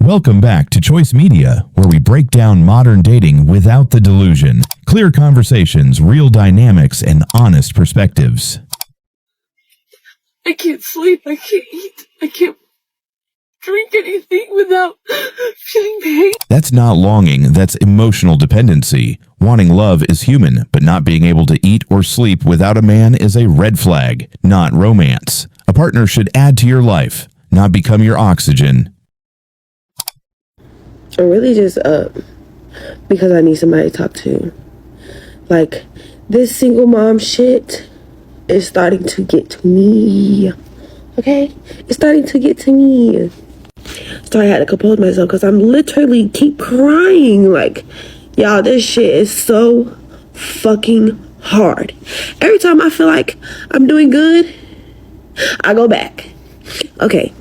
Welcome back to Choice Media, where we break down modern dating without the delusion. Clear conversations, real dynamics, and honest perspectives. I can't sleep, I can't eat, I can't drink anything without feeling pain. That's not longing, that's emotional dependency. Wanting love is human, but not being able to eat or sleep without a man is a red flag, not romance. A partner should add to your life, not become your oxygen. I'm really just up because I need somebody to talk to. Like, this single mom shit is starting to get to me. Okay? It's starting to get to me. So I had to compose myself because I'm literally keep crying. Like, y'all, this shit is so fucking hard. Every time I feel like I'm doing good, I go back. Okay.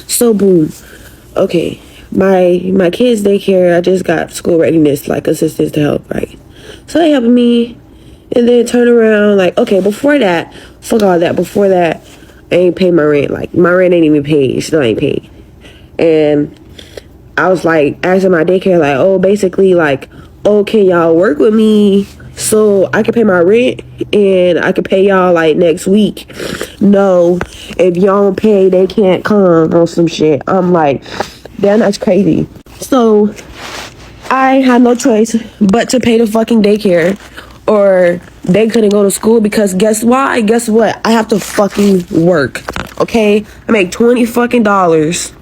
So boom. Okay. My kids' daycare, I just got school readiness, like assistance to help, right? So they helping me, and then turn around, like, okay, before that, fuck all that. Before that, I ain't paid my rent. Like, my rent ain't even paid. Still ain't paid. And I was like, asking my daycare, like, oh, basically, like, oh, can y'all work with me so I can pay my rent and I can pay y'all like next week? No, if y'all don't pay, they can't come or some shit. I'm like, damn, that's crazy. So I had no choice but to pay the fucking daycare, or they couldn't go to school because guess why? Guess what? I have to fucking work. Okay? I make $20 fucking dollars.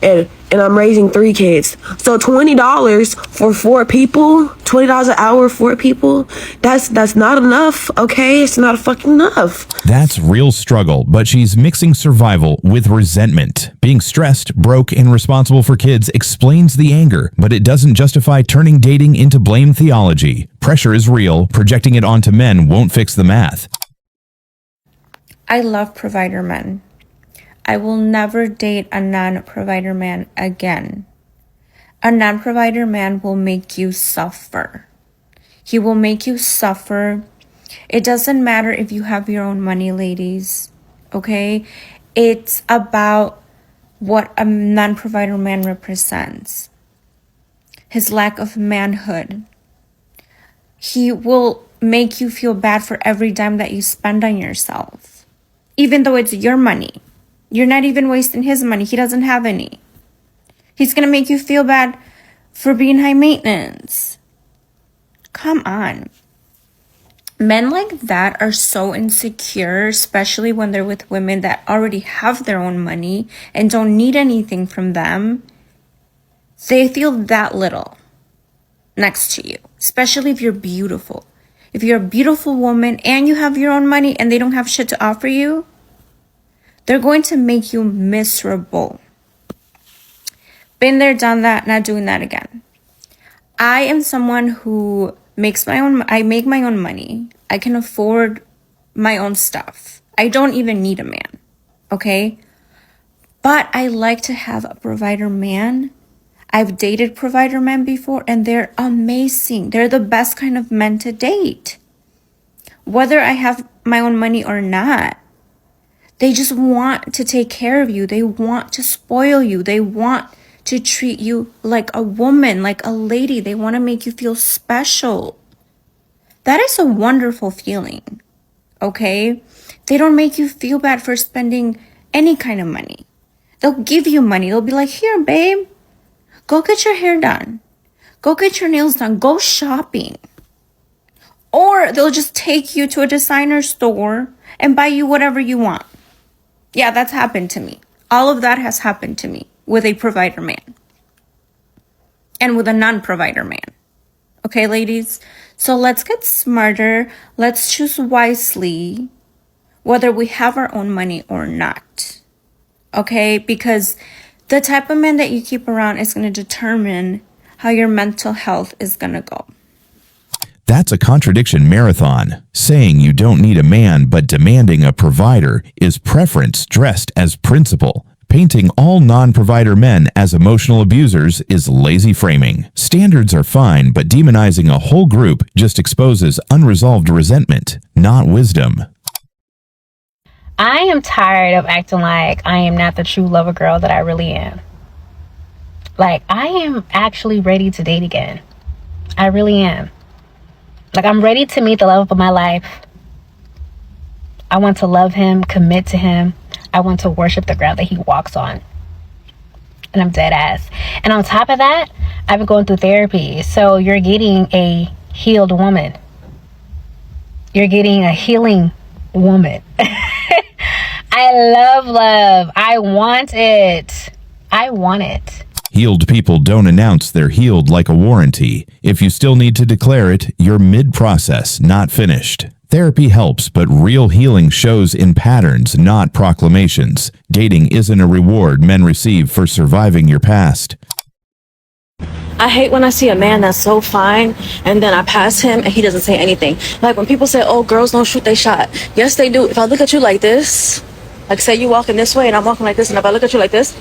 And I'm raising 3 kids. So $20 for 4 people, $20 an hour for 4 people, that's not enough, okay? It's not fucking enough. That's real struggle, but she's mixing survival with resentment. Being stressed, broke, and responsible for kids explains the anger, but it doesn't justify turning dating into blame theology. Pressure is real, projecting it onto men won't fix the math. I love provider men. I will never date a non-provider man again. A non-provider man will make you suffer. He will make you suffer. It doesn't matter if you have your own money, ladies, okay? It's about what a non-provider man represents. His lack of manhood. He will make you feel bad for every dime that you spend on yourself, even though it's your money. You're not even wasting his money. He doesn't have any. He's going to make you feel bad for being high maintenance. Come on. Men like that are so insecure, especially when they're with women that already have their own money and don't need anything from them. They feel that little next to you, especially if you're beautiful. If you're a beautiful woman and you have your own money and they don't have shit to offer you, they're going to make you miserable. Been there, done that, not doing that again. I am someone who I make my own money. I can afford my own stuff. I don't even need a man, okay? But I like to have a provider man. I've dated provider men before, and they're amazing. They're the best kind of men to date. Whether I have my own money or not. They just want to take care of you. They want to spoil you. They want to treat you like a woman, like a lady. They want to make you feel special. That is a wonderful feeling, okay? They don't make you feel bad for spending any kind of money. They'll give you money. They'll be like, here, babe, go get your hair done. Go get your nails done. Go shopping. Or they'll just take you to a designer store and buy you whatever you want. Yeah, that's happened to me. All of that has happened to me with a provider man and with a non-provider man. Okay, ladies? So let's get smarter. Let's choose wisely, whether we have our own money or not. Okay? Because the type of man that you keep around is going to determine how your mental health is going to go. That's a contradiction marathon. Saying you don't need a man but demanding a provider is preference dressed as principle. Painting all non-provider men as emotional abusers is lazy framing. Standards are fine, but demonizing a whole group just exposes unresolved resentment, not wisdom. I am tired of acting like I am not the true lover girl that I really am. Like, I am actually ready to date again. I really am. Like, I'm ready to meet the love of my life. I want to love him, commit to him. I want to worship the ground that he walks on. And I'm dead ass. And on top of that, I've been going through therapy. So you're getting a healed woman. You're getting a healing woman. I love love. I want it. I want it. Healed people don't announce they're healed like a warranty. If you still need to declare it, you're mid-process, not finished. Therapy helps, but real healing shows in patterns, not proclamations. Dating isn't a reward men receive for surviving your past. I hate when I see a man that's so fine and then I pass him and he doesn't say anything. Like when people say, oh, girls don't shoot they shot. Yes, they do. If I look at you like this, like say you walking this way and I'm walking like this, and if I look at you like this,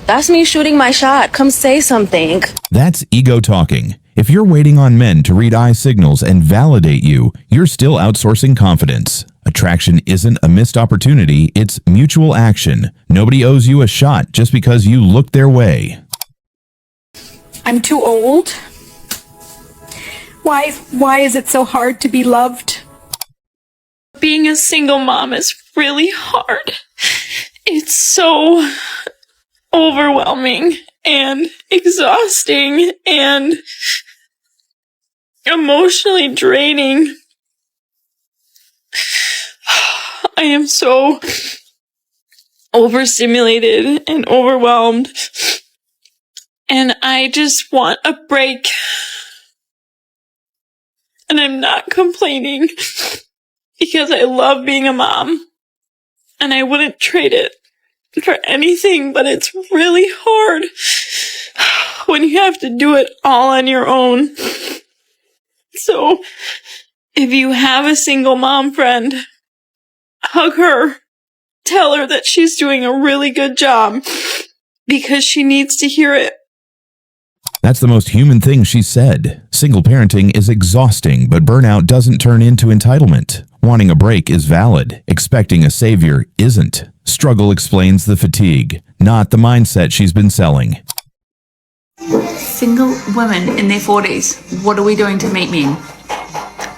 that's me shooting my shot. Come say something. That's ego talking. If you're waiting on men to read eye signals and validate you, you're still outsourcing confidence. Attraction isn't a missed opportunity, it's mutual action. Nobody owes you a shot just because you look their way. I'm too old. Why is it so hard to be loved? Being a single mom is really hard. It's so overwhelming and exhausting and emotionally draining. I am so overstimulated and overwhelmed, and I just want a break. And I'm not complaining because I love being a mom and I wouldn't trade it for anything, but it's really hard when you have to do it all on your own. So if you have a single mom friend, hug her. Tell her that she's doing a really good job because she needs to hear it. That's the most human thing she said. Single parenting is exhausting, but burnout doesn't turn into entitlement. Wanting a break is valid. Expecting a savior isn't. Struggle explains the fatigue, not the mindset she's been selling. Single women in their 40s, what are we doing to meet men?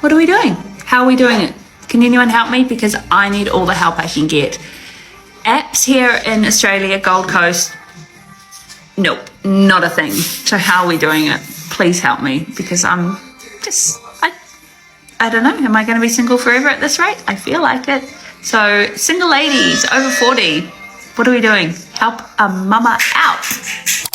What are we doing? How are we doing it? Can anyone help me? Because I need all the help I can get. Apps here in Australia, Gold Coast, nope, not a thing. So how are we doing it? Please help me, because I'm just, I don't know. Am I going to be single forever at this rate? I feel like it. So single ladies over 40, what are we doing? Help a mama out.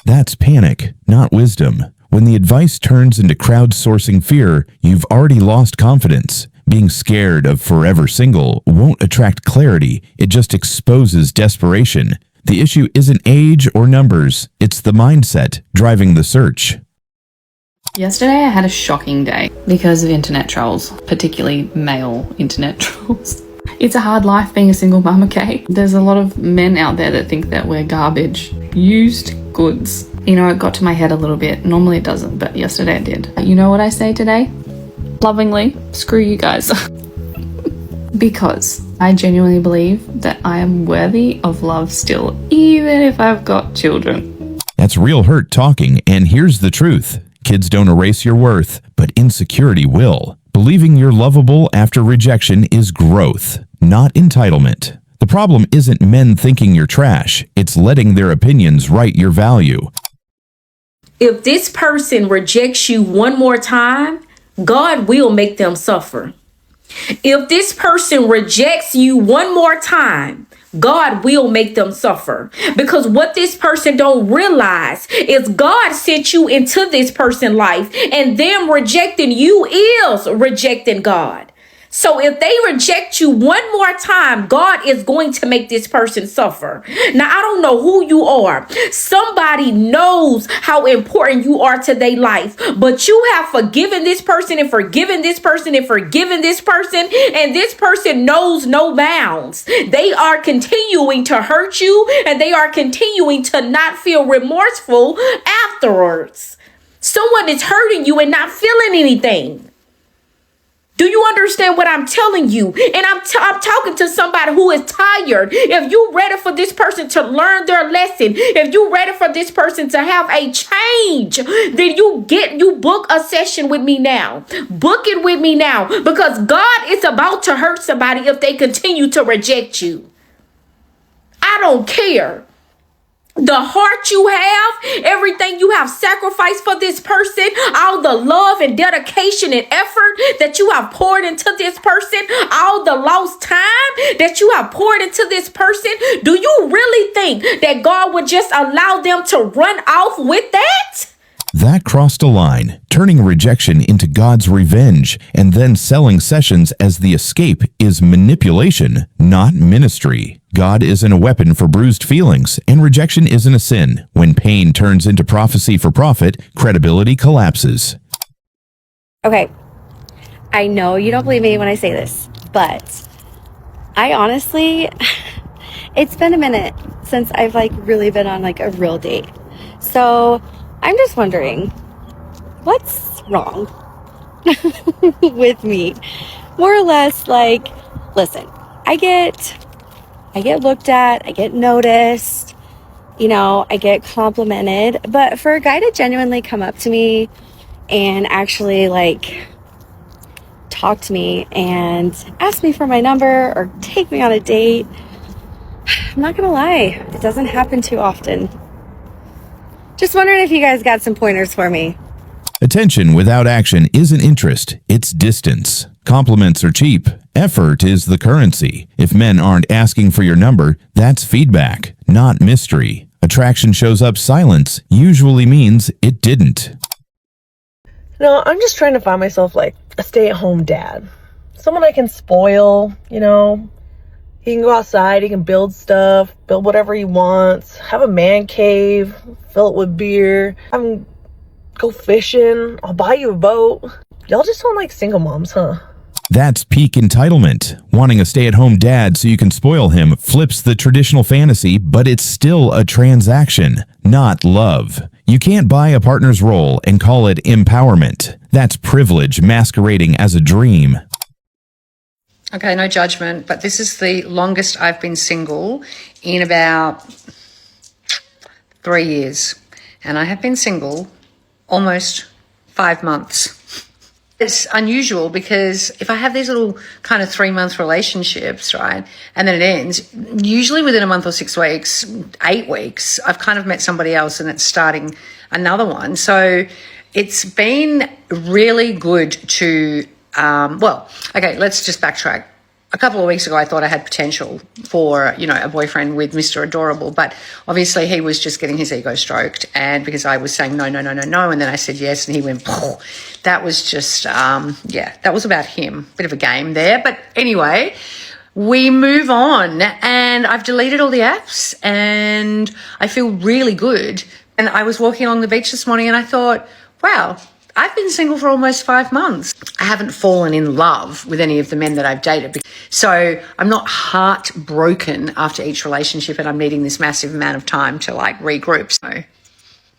That's panic, not wisdom. When the advice turns into crowdsourcing fear, you've already lost confidence. Being scared of forever single won't attract clarity. It just exposes desperation. The issue isn't age or numbers. It's the mindset driving the search. Yesterday I had a shocking day because of internet trolls, particularly male internet trolls. It's a hard life being a single mum, okay? There's a lot of men out there that think that we're garbage. Used goods. You know, it got to my head a little bit. Normally it doesn't, but yesterday it did. You know what I say today? Lovingly, screw you guys. Because I genuinely believe that I am worthy of love still, even if I've got children. That's real hurt talking, and here's the truth. Kids don't erase your worth, but insecurity will. Believing you're lovable after rejection is growth, not entitlement. The problem isn't men thinking you're trash, it's letting their opinions write your value. If this person rejects you one more time, God will make them suffer. If this person rejects you one more time, God will make them suffer. Because what this person don't realize is God sent you into this person's life, and them rejecting you is rejecting God. So if they reject you one more time, God is going to make this person suffer. Now, I don't know who you are. Somebody knows how important you are to their life, but you have forgiven this person and forgiven this person and forgiven this person, and this person knows no bounds. They are continuing to hurt you, and they are continuing to not feel remorseful afterwards. Someone is hurting you and not feeling anything. Do you understand what I'm telling you? And I'm talking to somebody who is tired. If you ready for this person to learn their lesson, if you ready for this person to have a change, then you book a session with me now. Book it with me now, because God is about to hurt somebody if they continue to reject you. I don't care. The heart you have, everything you have sacrificed for this person, all the love and dedication and effort that you have poured into this person, all the lost time that you have poured into this person, do you really think that God would just allow them to run off with that? That crossed a line, turning rejection into God's revenge and then selling sessions as the escape is manipulation, not ministry. God isn't a weapon for bruised feelings, and rejection isn't a sin. When pain turns into prophecy for profit, credibility collapses. Okay, I know you don't believe me when I say this, but I honestly, it's been a minute since I've really been on a real date. So I'm just wondering, what's wrong with me? More or less, listen, I get looked at, I get noticed, I get complimented, but for a guy to genuinely come up to me and actually talk to me and ask me for my number or take me on a date, I'm not gonna lie, it doesn't happen too often. Just wondering if you guys got some pointers for me. Attention without action isn't interest, it's distance. Compliments are cheap. Effort is the currency. If men aren't asking for your number, that's feedback, not mystery. Attraction shows up silence usually means it didn't. No, I'm just trying to find myself a stay-at-home dad. Someone I can spoil, He can go outside, he can build stuff, build whatever he wants, have a man cave, fill it with beer, have him go fishing, I'll buy you a boat. Y'all just don't like single moms, huh? That's peak entitlement. Wanting a stay-at-home dad so you can spoil him flips the traditional fantasy, but it's still a transaction, not love. You can't buy a partner's role and call it empowerment. That's privilege masquerading as a dream. Okay, no judgment, but this is the longest I've been single in about 3 years. And I have been single almost 5 months. It's unusual because if I have these little kind of 3-month relationships, right, and then it ends, usually within a month or 6 weeks, 8 weeks, I've kind of met somebody else and it's starting another one. So it's been really good to let's just backtrack. A couple of weeks ago, I thought I had potential for, a boyfriend with Mr. Adorable, but obviously he was just getting his ego stroked. And because I was saying no, and then I said yes, and he went, Pooh. That was just, that was about him. Bit of a game there. But anyway, we move on, and I've deleted all the apps, and I feel really good. And I was walking along the beach this morning, and I thought, wow, I've been single for almost 5 months. I haven't fallen in love with any of the men that I've dated. So I'm not heartbroken after each relationship and I'm needing this massive amount of time to regroup. So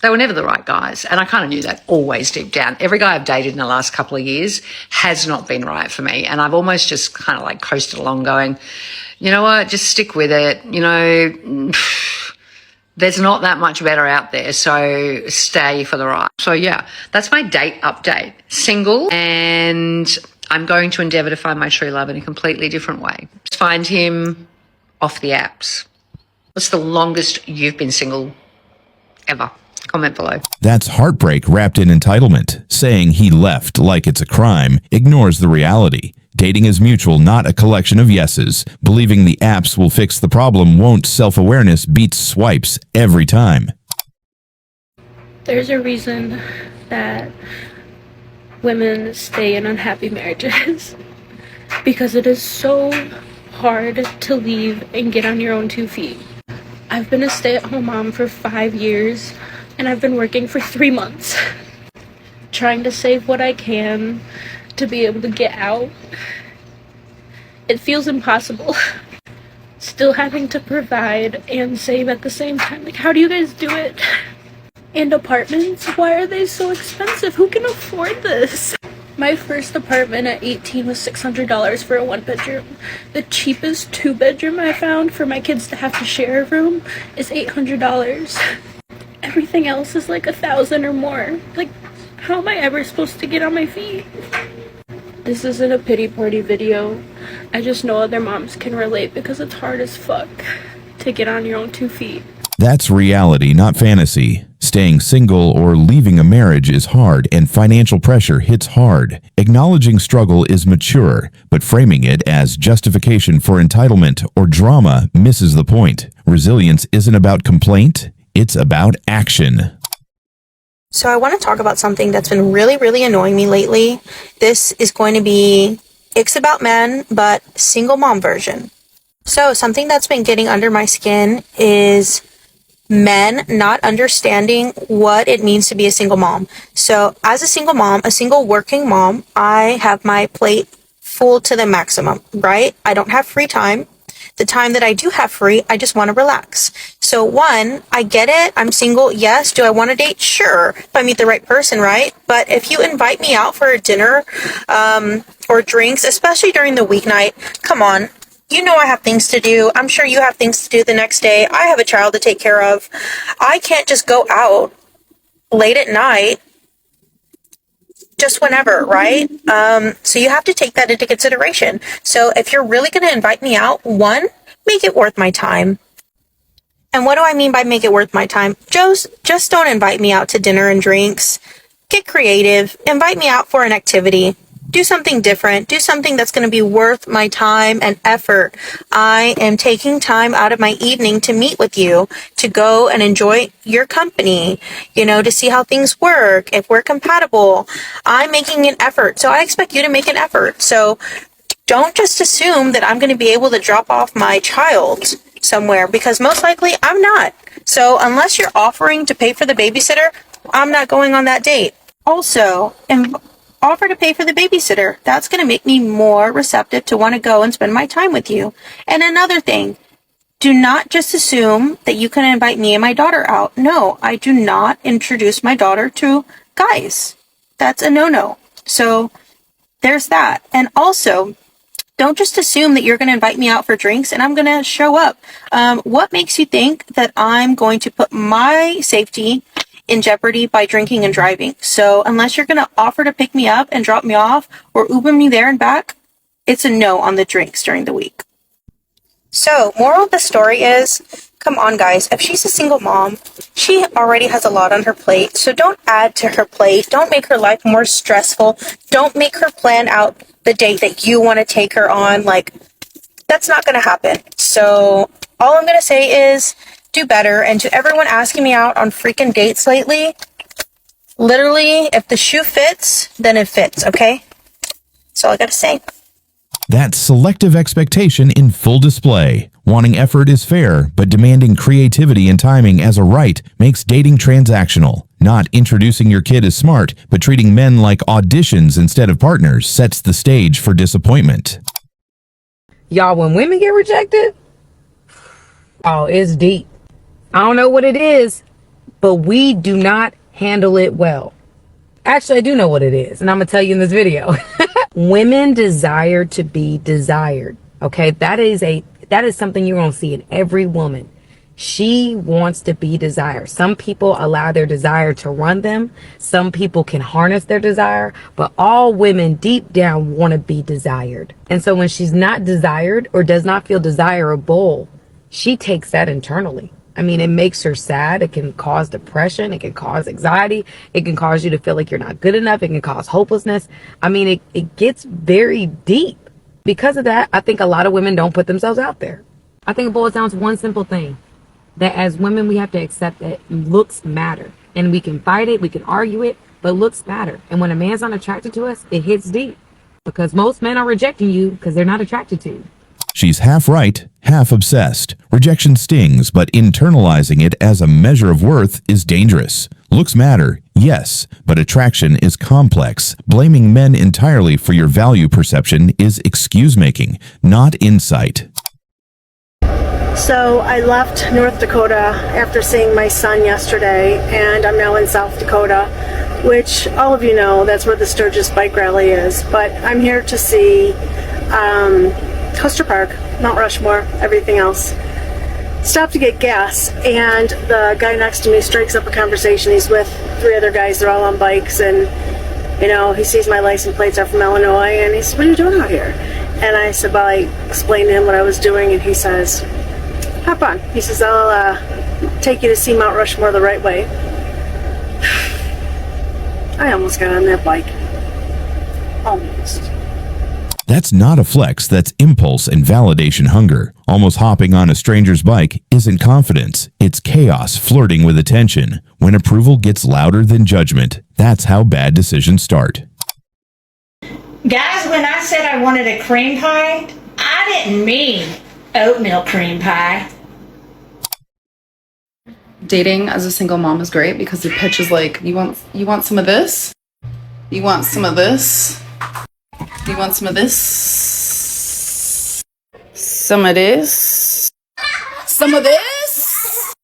they were never the right guys. And I kind of knew that always deep down. Every guy I've dated in the last couple of years has not been right for me. And I've almost just kind of coasted along going, you know what, just stick with it. There's not that much better out there, so stay for the ride. So yeah, that's my date update. Single, and I'm going to endeavour to find my true love in a completely different way. Just find him off the apps. What's the longest you've been single ever? Comment below. That's heartbreak wrapped in entitlement. Saying he left like it's a crime ignores the reality. Dating is mutual, not a collection of yeses. Believing the apps will fix the problem won't. Self-awareness beats swipes every time. There's a reason that women stay in unhappy marriages. Because it is so hard to leave and get on your own 2 feet. I've been a stay-at-home mom for 5 years, and I've been working for 3 months. Trying to save what I can to be able to get out. It feels impossible. Still having to provide and save at the same time. How do you guys do it? And apartments? Why are they so expensive? Who can afford this? My first apartment at 18 was $600 for a 1-bedroom. The cheapest 2-bedroom I found for my kids to have to share a room is $800. Everything else is like $1,000 or more. Like, how am I ever supposed to get on my feet? This isn't a pity party video. I just know other moms can relate because it's hard as fuck to get on your own 2 feet. That's reality, not fantasy. Staying single or leaving a marriage is hard, and financial pressure hits hard. Acknowledging struggle is mature, but framing it as justification for entitlement or drama misses the point. Resilience isn't about complaint, it's about action. So I want to talk about something that's been really annoying me lately. This is going to be Icks About Men, but single mom version. So something that's been getting under my skin is men not understanding what it means to be a single mom. So as a single mom, a single working mom, I have my plate full to the maximum, right? I don't have free time. The time that I do have free, I just want to relax. So one, I get it. I'm single. Yes. Do I want to date? Sure. If I meet the right person, right? But if you invite me out for a dinner, or drinks, especially during the weeknight, come on. You know I have things to do. I'm sure you have things to do the next day. I have a child to take care of. I can't just go out late at night just whenever, right? So you have to take that into consideration. So if you're really going to invite me out, one, make it worth my time. And what do I mean by make it worth my time? Just don't invite me out to dinner and drinks. Get creative. Invite me out for an activity. Do something different. Do something that's going to be worth my time and effort. I am taking time out of my evening to meet with you, to go and enjoy your company, to see how things work, if we're compatible. I'm making an effort, so I expect you to make an effort. So don't just assume that I'm going to be able to drop off my child somewhere, because most likely I'm not. So unless you're offering to pay for the babysitter, I'm not going on that date. Also, offer to pay for the babysitter. That's going to make me more receptive to want to go and spend my time with you. And another thing, do not just assume that you can invite me and my daughter out. No, I do not introduce my daughter to guys. That's a no-no. So there's that. And also, don't just assume that you're going to invite me out for drinks and I'm going to show up. What makes you think that I'm going to put my safety in jeopardy by drinking and driving? So unless you're going to offer to pick me up and drop me off or Uber me there and back, it's a no on the drinks during the week. So moral of the story is, come on guys, if she's a single mom, she already has a lot on her plate. So don't add to her plate. Don't make her life more stressful. Don't make her plan out the date that you want to take her on. Like, that's not going to happen. So all I'm going to say is, do better. And to everyone asking me out on freaking dates lately, literally, if the shoe fits, then it fits, okay? That's all I gotta say. That's selective expectation in full display. Wanting effort is fair, but demanding creativity and timing as a right makes dating transactional. Not introducing your kid as smart, but treating men like auditions instead of partners sets the stage for disappointment. Y'all, when women get rejected, oh, it's deep. I don't know what it is, but we do not handle it well. Actually, I do know what it is, and I'm going to tell you in this video. Women desire to be desired, okay? That is something you're going to see in every woman. She wants to be desired. Some people allow their desire to run them. Some people can harness their desire, but all women deep down want to be desired. And so when she's not desired or does not feel desirable, she takes that internally. I mean, it makes her sad. It can cause depression. It can cause anxiety. It can cause you to feel like you're not good enough. It can cause hopelessness. I mean, it gets very deep. Because of that, I think a lot of women don't put themselves out there. I think it boils down to one simple thing, that as women, we have to accept that looks matter. And we can fight it, we can argue it, but looks matter. And when a man's not attracted to us, it hits deep. Because most men are rejecting you because they're not attracted to you. She's half right, half obsessed. Rejection stings, but internalizing it as a measure of worth is dangerous. Looks matter, yes, but attraction is complex. Blaming men entirely for your value perception is excuse-making, not insight. So I left North Dakota after seeing my son yesterday, and I'm now in South Dakota. which all of you know that's where the Sturgis bike rally is. But I'm here to see Custer Park, Mount Rushmore, everything else. Stop to get gas, and the guy next to me strikes up a conversation. He's with 3 other guys. They're all on bikes, and you know, he sees my license plates are from Illinois, and he says, "What are you doing out here?" And I said, well, I explained to him what I was doing, and he says, "Hop on." He says, "I'll take you to see Mount Rushmore the right way." I almost got on that bike. Almost. That's not a flex, that's impulse and validation hunger. Almost hopping on a stranger's bike isn't confidence, it's chaos flirting with attention. When approval gets louder than judgment, that's how bad decisions start. Guys, when I said I wanted a cream pie, I didn't mean oatmeal cream pie. Dating as a single mom is great because the pitch is like, you want some of this? You want some of this? You want some of this? Some of this? Some of this?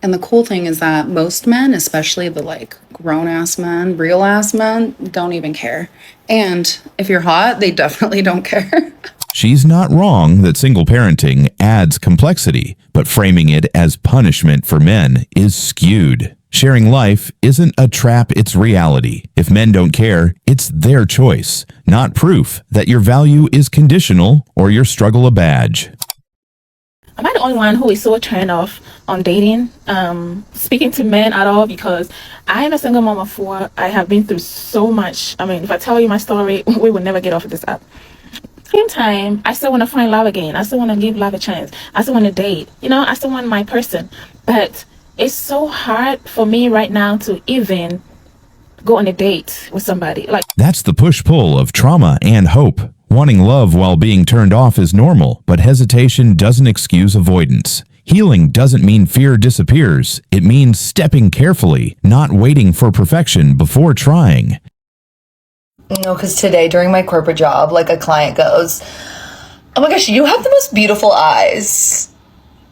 And the cool thing is that most men, especially the like grown-ass men, real-ass men, don't even care. And if you're hot, they definitely don't care. She's not wrong that single parenting adds complexity, but framing it as punishment for men is skewed. Sharing life isn't a trap, it's reality. If men don't care, it's their choice, not proof that your value is conditional or your struggle a badge. Am I the only one who is so turned off on dating, speaking to men at all? Because I am a single mom of 4. I have been through so much. I mean, if I tell you my story, we will never get off of this app. Same time, I still want to find love again. I still want to give love a chance. I still want to date. You know, I still want my person. But it's so hard for me right now to even go on a date with somebody. That's the push-pull of trauma and hope. Wanting love while being turned off is normal, but hesitation doesn't excuse avoidance. Healing doesn't mean fear disappears. It means stepping carefully, not waiting for perfection before trying. No, because today during my corporate job, like a client goes, "Oh my gosh, you have the most beautiful eyes."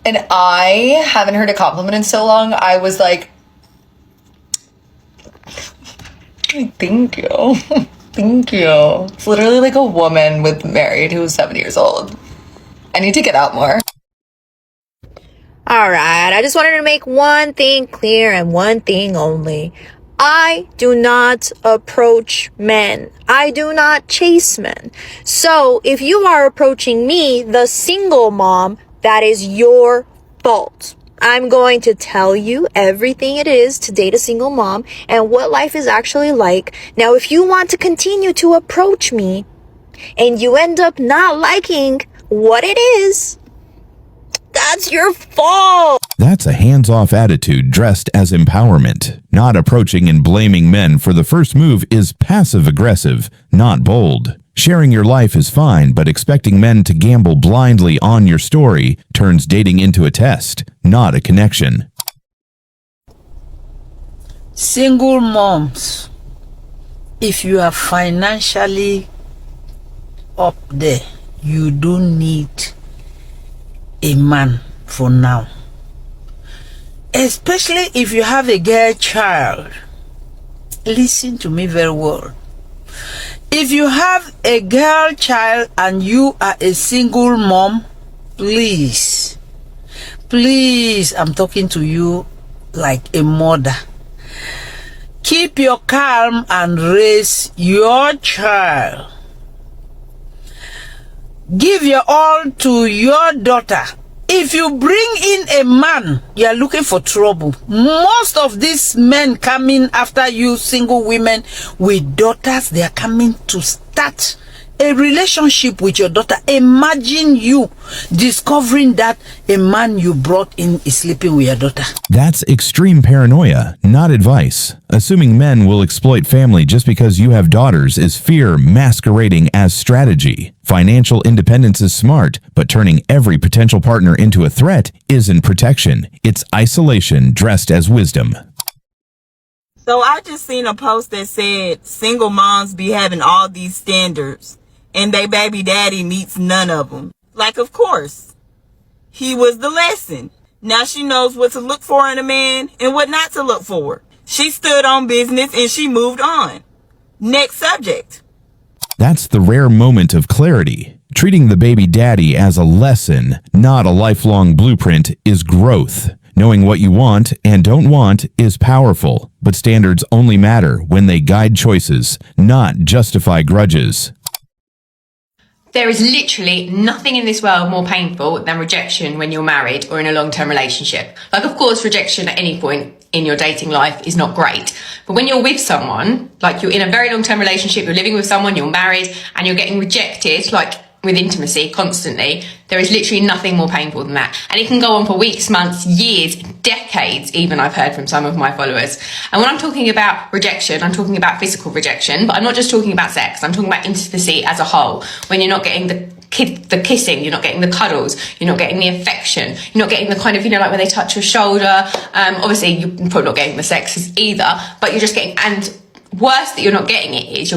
And I haven't heard a compliment in so long. I was like, thank you. Thank you. It's literally like a woman with married who's 70 years old. I need to get out more. Alright, I just wanted to make one thing clear and one thing only. I do not approach men. I do not chase men. So if you are approaching me, the single mom, that is your fault. I'm going to tell you everything it is to date a single mom and what life is actually like. Now, if you want to continue to approach me and you end up not liking what it is, that's your fault. That's a hands-off attitude dressed as empowerment. Not approaching and blaming men for the first move is passive-aggressive, not bold. Sharing your life is fine, but expecting men to gamble blindly on your story turns dating into a test, not a connection. Single moms, if you are financially up there, you don't need a man for now. Especially if you have a girl child. Listen to me very well. If you have a girl child and you are a single mom, please, I'm talking to you like a mother. Keep your calm and raise your child. Give your all to your daughter. If you bring in a man, you are looking for trouble. Most of these men coming after you, single women with daughters, they are coming to start a relationship with your daughter. Imagine you discovering that a man you brought in is sleeping with your daughter. That's extreme paranoia, not advice. Assuming men will exploit family just because you have daughters is fear masquerading as strategy. Financial independence is smart, but turning every potential partner into a threat isn't protection. It's isolation dressed as wisdom. So I just seen a post that said single moms be having all these standards and they baby daddy meets none of them. Like, of course, he was the lesson. Now she knows what to look for in a man and what not to look for. She stood on business and she moved on. Next subject. That's the rare moment of clarity. Treating the baby daddy as a lesson, not a lifelong blueprint, is growth. Knowing what you want and don't want is powerful, but standards only matter when they guide choices, not justify grudges. There is literally nothing in this world more painful than rejection when you're married or in a long-term relationship. Like, of course, rejection at any point in your dating life is not great. But when you're with someone, like you're in a very long-term relationship, you're living with someone, you're married, and you're getting rejected, like with intimacy constantly, there is literally nothing more painful than that. And it can go on for weeks, months, years, decades even, I've heard from some of my followers. And when I'm talking about rejection, I'm talking about physical rejection, but I'm not just talking about sex, I'm talking about intimacy as a whole. When you're not getting the kissing, you're not getting the cuddles, you're not getting the affection, you're not getting the kind of, like when they touch your shoulder. Obviously, you're probably not getting the sex either, but you're just getting, and worse that you're not getting it is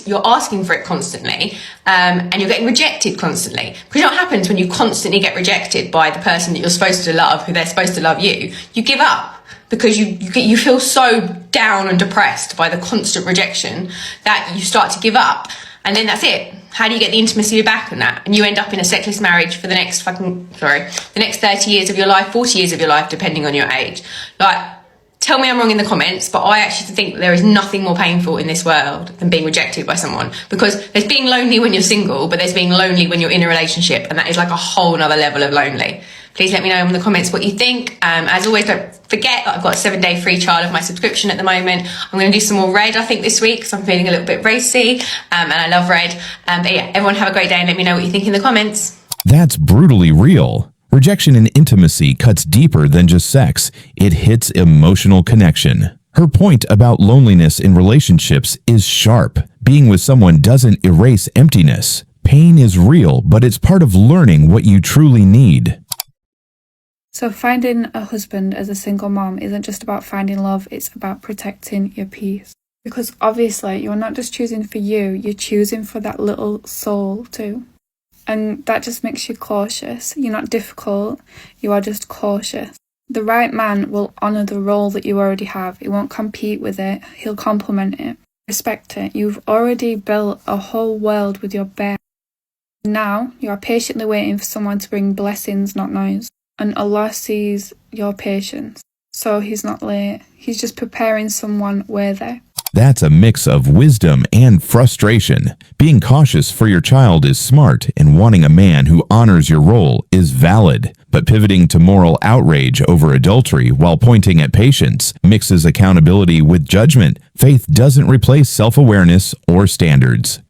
you're asking for it constantly, and you're getting rejected constantly. Because what happens when you constantly get rejected by the person that you're supposed to love, who they're supposed to love you? You give up because you feel so down and depressed by the constant rejection that you start to give up, and then that's it. How do you get the intimacy back on that? And you end up in a sexless marriage for the next 30 years of your life, 40 years of your life, depending on your age. Like, tell me I'm wrong in the comments, but I actually think there is nothing more painful in this world than being rejected by someone. Because there's being lonely when you're single, but there's being lonely when you're in a relationship, and that is like a whole nother level of lonely. Please let me know in the comments what you think. As always, don't forget that I've got a 7-day free trial of my subscription at the moment. I'm going to do some more red, I think, this week, because I'm feeling a little bit racy, and I love red. But yeah, everyone have a great day, and let me know what you think in the comments. That's brutally real. Rejection in intimacy cuts deeper than just sex. It hits emotional connection. Her point about loneliness in relationships is sharp. Being with someone doesn't erase emptiness. Pain is real, but it's part of learning what you truly need. So finding a husband as a single mom isn't just about finding love, it's about protecting your peace. Because obviously you're not just choosing for you, you're choosing for that little soul too. And that just makes you cautious. You're not difficult, you are just cautious. The right man will honour the role that you already have. He won't compete with it, he'll complement it. Respect it. You've already built a whole world with your bare. Now you are patiently waiting for someone to bring blessings, not noise. And Allah sees your patience. So he's not late. He's just preparing someone worthy. That's a mix of wisdom and frustration. Being cautious for your child is smart, and wanting a man who honors your role is valid. But pivoting to moral outrage over adultery while pointing at patience mixes accountability with judgment. Faith doesn't replace self-awareness or standards.